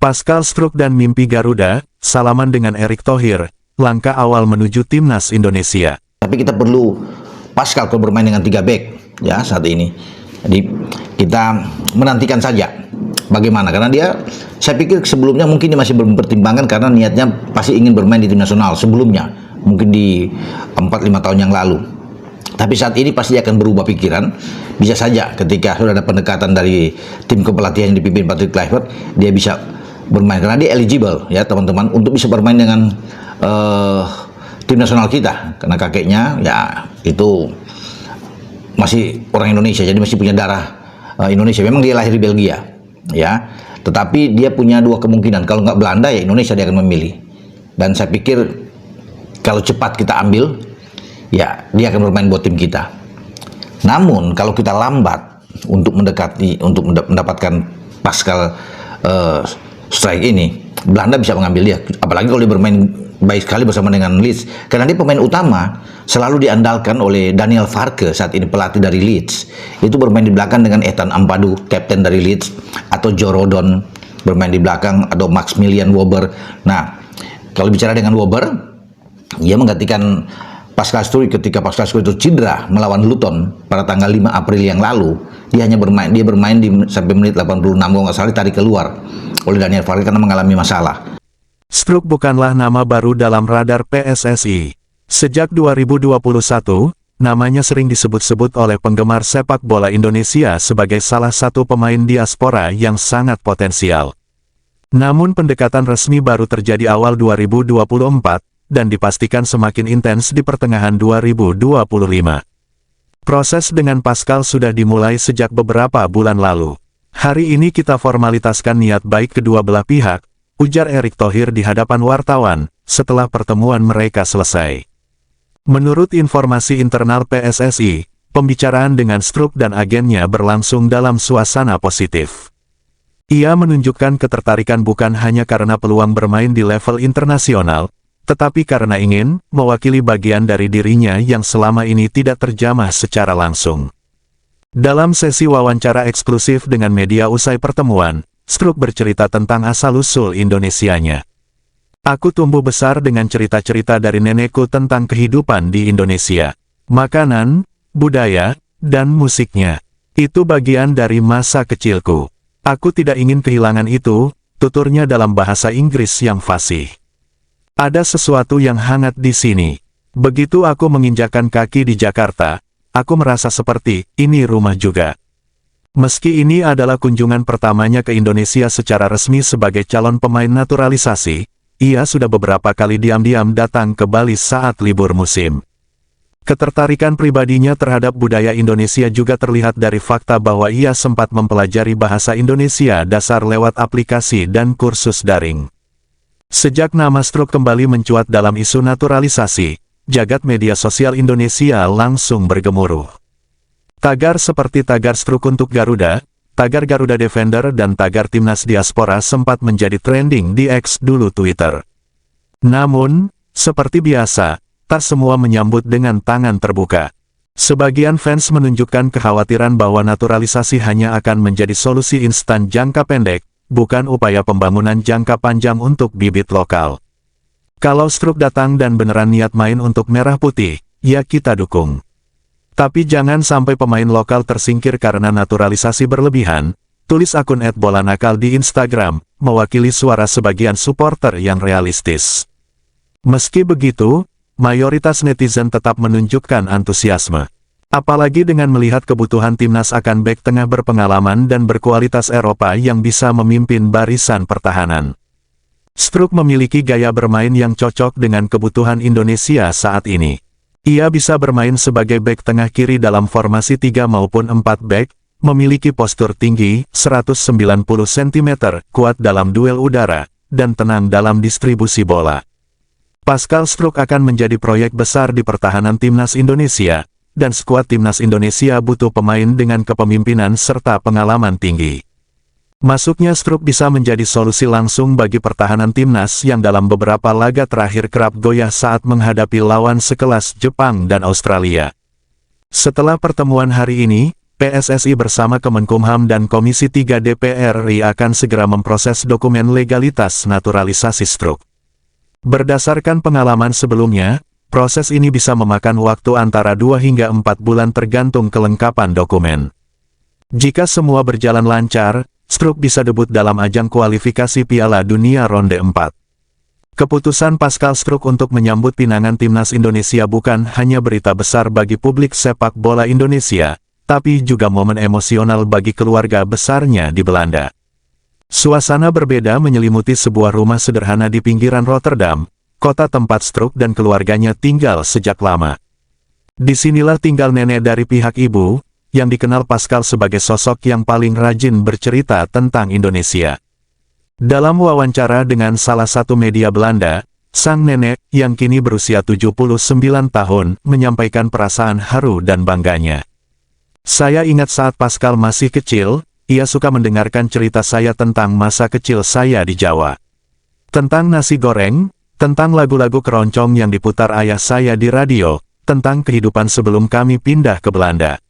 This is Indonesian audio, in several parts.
Pascal Struijk dan mimpi Garuda, salaman dengan Erick Thohir, langkah awal menuju timnas Indonesia. Tapi kita perlu Pascal kalau bermain dengan 3 back ya saat ini. Jadi kita menantikan saja bagaimana, karena saya pikir sebelumnya mungkin dia masih mempertimbangkan karena niatnya pasti ingin bermain di tim nasional sebelumnya, mungkin di 4-5 tahun yang lalu. Tapi saat ini pasti akan berubah pikiran. Bisa saja ketika sudah ada pendekatan dari tim kepelatihan yang dipimpin Patrick Kluivert, dia bisa bermain karena dia eligible ya teman-teman untuk bisa bermain dengan tim nasional kita, karena kakeknya ya itu masih orang Indonesia, jadi masih punya darah Indonesia. Memang dia lahir di Belgia ya, tetapi dia punya 2 kemungkinan, kalau nggak Belanda ya Indonesia dia akan memilih. Dan saya pikir kalau cepat kita ambil ya dia akan bermain buat tim kita. Namun kalau kita lambat untuk mendapatkan Pascal Struijk ini, Belanda bisa mengambil dia, apalagi kalau dia bermain baik sekali bersama dengan Leeds, karena dia pemain utama selalu diandalkan oleh Daniel Farke saat ini, pelatih dari Leeds. Itu bermain di belakang dengan Ethan Ampadu, kapten dari Leeds, atau Joe Rodon bermain di belakang, atau Maximilian Wöber. Nah, kalau bicara dengan Wöber, dia menggantikan Pascal Struijk ketika Pascal Struijk itu cedera melawan Luton pada tanggal 5 April yang lalu. Dia bermain sampai menit 86, kalau nggak salah ditarik keluar oleh Daniel Farke karena mengalami masalah. Struijk bukanlah nama baru dalam radar PSSI. Sejak 2021, namanya sering disebut-sebut oleh penggemar sepak bola Indonesia sebagai salah satu pemain diaspora yang sangat potensial. Namun pendekatan resmi baru terjadi awal 2024, dan dipastikan semakin intens di pertengahan 2025. Proses dengan Pascal sudah dimulai sejak beberapa bulan lalu. Hari ini kita formalitaskan niat baik kedua belah pihak, ujar Erick Thohir di hadapan wartawan, setelah pertemuan mereka selesai. Menurut informasi internal PSSI, pembicaraan dengan Struijk dan agennya berlangsung dalam suasana positif. Ia menunjukkan ketertarikan bukan hanya karena peluang bermain di level internasional, tetapi karena ingin mewakili bagian dari dirinya yang selama ini tidak terjamah secara langsung. Dalam sesi wawancara eksklusif dengan media usai pertemuan, Struijk bercerita tentang asal-usul Indonesianya. Aku tumbuh besar dengan cerita-cerita dari nenekku tentang kehidupan di Indonesia, makanan, budaya, dan musiknya. Itu bagian dari masa kecilku. Aku tidak ingin kehilangan itu, tuturnya dalam bahasa Inggris yang fasih. Ada sesuatu yang hangat di sini. Begitu aku menginjakkan kaki di Jakarta, aku merasa seperti ini rumah juga. Meski ini adalah kunjungan pertamanya ke Indonesia secara resmi sebagai calon pemain naturalisasi, ia sudah beberapa kali diam-diam datang ke Bali saat libur musim. Ketertarikan pribadinya terhadap budaya Indonesia juga terlihat dari fakta bahwa ia sempat mempelajari bahasa Indonesia dasar lewat aplikasi dan kursus daring. Sejak nama Struijk kembali mencuat dalam isu naturalisasi, jagat media sosial Indonesia langsung bergemuruh. Tagar seperti tagar Struijk untuk Garuda, tagar Garuda Defender dan tagar Timnas Diaspora sempat menjadi trending di X dulu Twitter. Namun, seperti biasa, tak semua menyambut dengan tangan terbuka. Sebagian fans menunjukkan kekhawatiran bahwa naturalisasi hanya akan menjadi solusi instan jangka pendek, bukan upaya pembangunan jangka panjang untuk bibit lokal. Kalau Struijk datang dan beneran niat main untuk merah putih, ya kita dukung. Tapi jangan sampai pemain lokal tersingkir karena naturalisasi berlebihan, tulis akun @bolanakal di Instagram, mewakili suara sebagian supporter yang realistis. Meski begitu, mayoritas netizen tetap menunjukkan antusiasme. Apalagi dengan melihat kebutuhan timnas akan bek tengah berpengalaman dan berkualitas Eropa yang bisa memimpin barisan pertahanan. Struijk memiliki gaya bermain yang cocok dengan kebutuhan Indonesia saat ini. Ia bisa bermain sebagai bek tengah kiri dalam formasi 3 maupun 4 bek, memiliki postur tinggi, 190 cm, kuat dalam duel udara, dan tenang dalam distribusi bola. Pascal Struijk akan menjadi proyek besar di pertahanan timnas Indonesia, dan skuad timnas Indonesia butuh pemain dengan kepemimpinan serta pengalaman tinggi. Masuknya Struijk bisa menjadi solusi langsung bagi pertahanan timnas yang dalam beberapa laga terakhir kerap goyah saat menghadapi lawan sekelas Jepang dan Australia. Setelah pertemuan hari ini, PSSI bersama Kemenkumham dan Komisi 3 DPR RI akan segera memproses dokumen legalitas naturalisasi stroke. Berdasarkan pengalaman sebelumnya, proses ini bisa memakan waktu antara 2 hingga 4 bulan tergantung kelengkapan dokumen. Jika semua berjalan lancar, stroke bisa debut dalam ajang kualifikasi Piala Dunia Ronde 4. Keputusan Pascal Struijk untuk menyambut pinangan timnas Indonesia bukan hanya berita besar bagi publik sepak bola Indonesia, tapi juga momen emosional bagi keluarga besarnya di Belanda. Suasana berbeda menyelimuti sebuah rumah sederhana di pinggiran Rotterdam, kota tempat Struijk dan keluarganya tinggal sejak lama. Disinilah tinggal nenek dari pihak ibu, yang dikenal Pascal sebagai sosok yang paling rajin bercerita tentang Indonesia. Dalam wawancara dengan salah satu media Belanda, sang nenek, yang kini berusia 79 tahun, menyampaikan perasaan haru dan bangganya. Saya ingat saat Pascal masih kecil, ia suka mendengarkan cerita saya tentang masa kecil saya di Jawa. Tentang nasi goreng, tentang lagu-lagu keroncong yang diputar ayah saya di radio, tentang kehidupan sebelum kami pindah ke Belanda.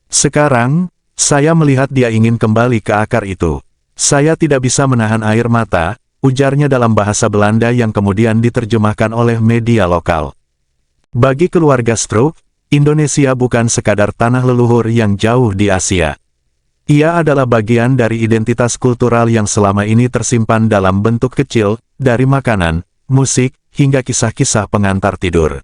Sekarang, saya melihat dia ingin kembali ke akar itu. Saya tidak bisa menahan air mata, ujarnya dalam bahasa Belanda yang kemudian diterjemahkan oleh media lokal. Bagi keluarga Struijk, Indonesia bukan sekadar tanah leluhur yang jauh di Asia. Ia adalah bagian dari identitas kultural yang selama ini tersimpan dalam bentuk kecil, dari makanan, musik, hingga kisah-kisah pengantar tidur.